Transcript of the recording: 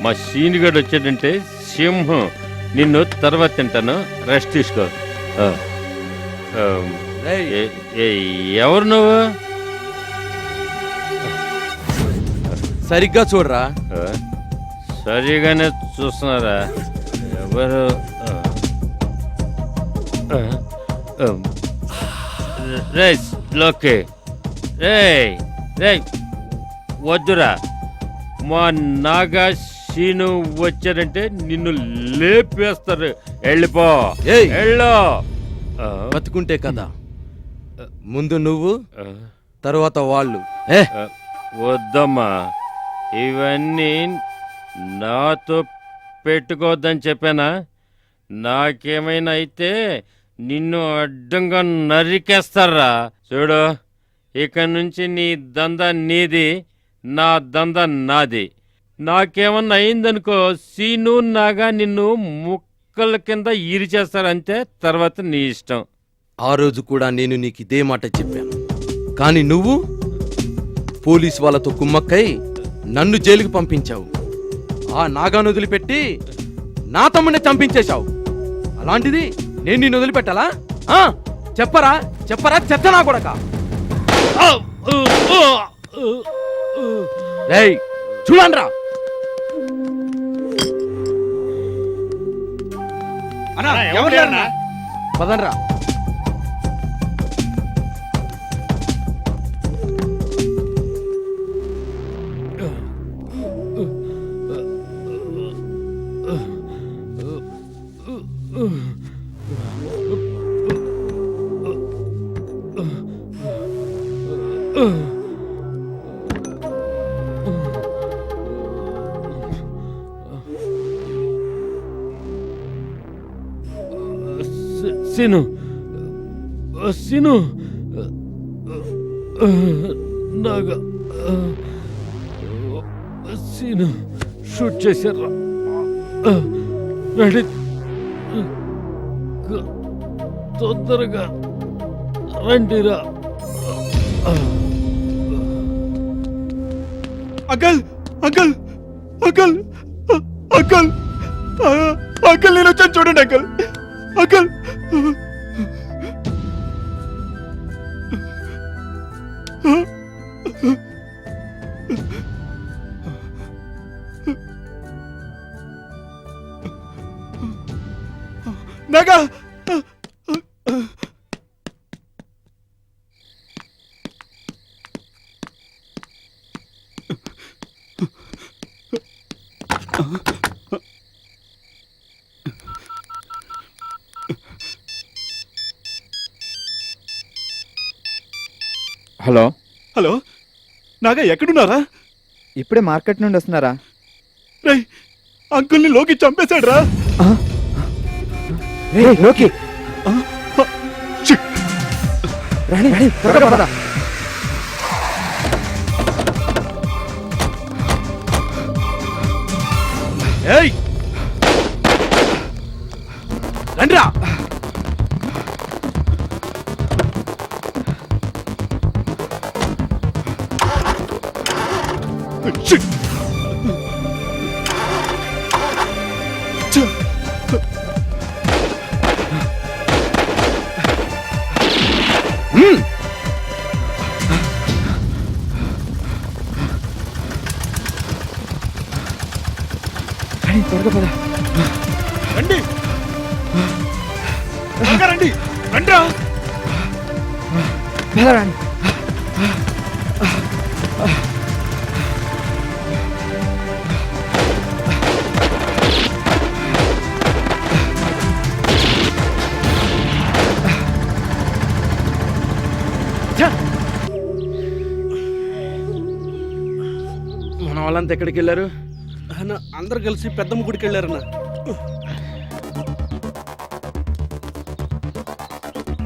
మా సీనిగాడు వచ్చాడంటే సింహం. నిన్ను తర్వాత తింటాను, రెస్ట్ తీసుకో. ఎవరు నువ్వు? సరిగ్గా చూడరా. సరిగానే చూస్తున్నారా? ఎవరు? లోకే రే వద్దురా. మా నాగా సీను వచ్చారంటే నిన్ను లేపేస్తారు. వెళ్ళిపో. వెళ్ళు. బతుకుంటే కదా, ముందు నువ్వు తరువాత వాళ్ళు. వద్దమ్మా, ఇవన్నీ నాతో పెట్టుకోవద్దని చెప్పానా? నాకేమైనా అయితే నిన్ను అడ్డంగా నరికేస్తారా. చూడు, ఇక నుంచి నీ దందా నీది, నా దందా నాది. నాకేమన్నా అయిందనుకో, సీను నాగా నిన్ను ముక్కల కింద ఇరిచేస్తారంతే. తర్వాత నీ ఇష్టం. ఆ రోజు కూడా నేను నీకు ఇదే మాట చెప్పాను, కానీ నువ్వు పోలీసు వాళ్ళతో కుమ్మక్కై నన్ను జైలుకి పంపించావు. ఆ నాగాను వదిలిపెట్టి నా తమ్ముడిని చంపించేశావు. అలాంటిది నేను నిన్ను వదిలిపెట్టాలా? చెప్పరా చెప్పరా చెత్తనా కొడక. చూడండిరా. పదండ్రా. సీను, సీను, నాగా సీను షూట్ చేశారా? రెడీ, తొందరగా రండిరా. Uncle uncle uncle uncle uncle నేను వచ్చాను చూడండి uncle. Uncle Naga hello hello Naga ఎక్కడున్నారా? ఇప్పుడే మార్కెట్ నుండి వస్తున్నారా? రేయ్, అంకుల్ని లోకి చంపేశాడు రా. లోకి రాణి రాణి త్వరగా పద. ఏయ్ రండిరా. త్వరగా పద. రండి రండి రండిరా. పద రాణి. మన వాళ్ళంతా ఎక్కడికి వెళ్ళారు? అందరు కలిసి పెద్దమ్మ గుడికి వెళ్ళారన్నా.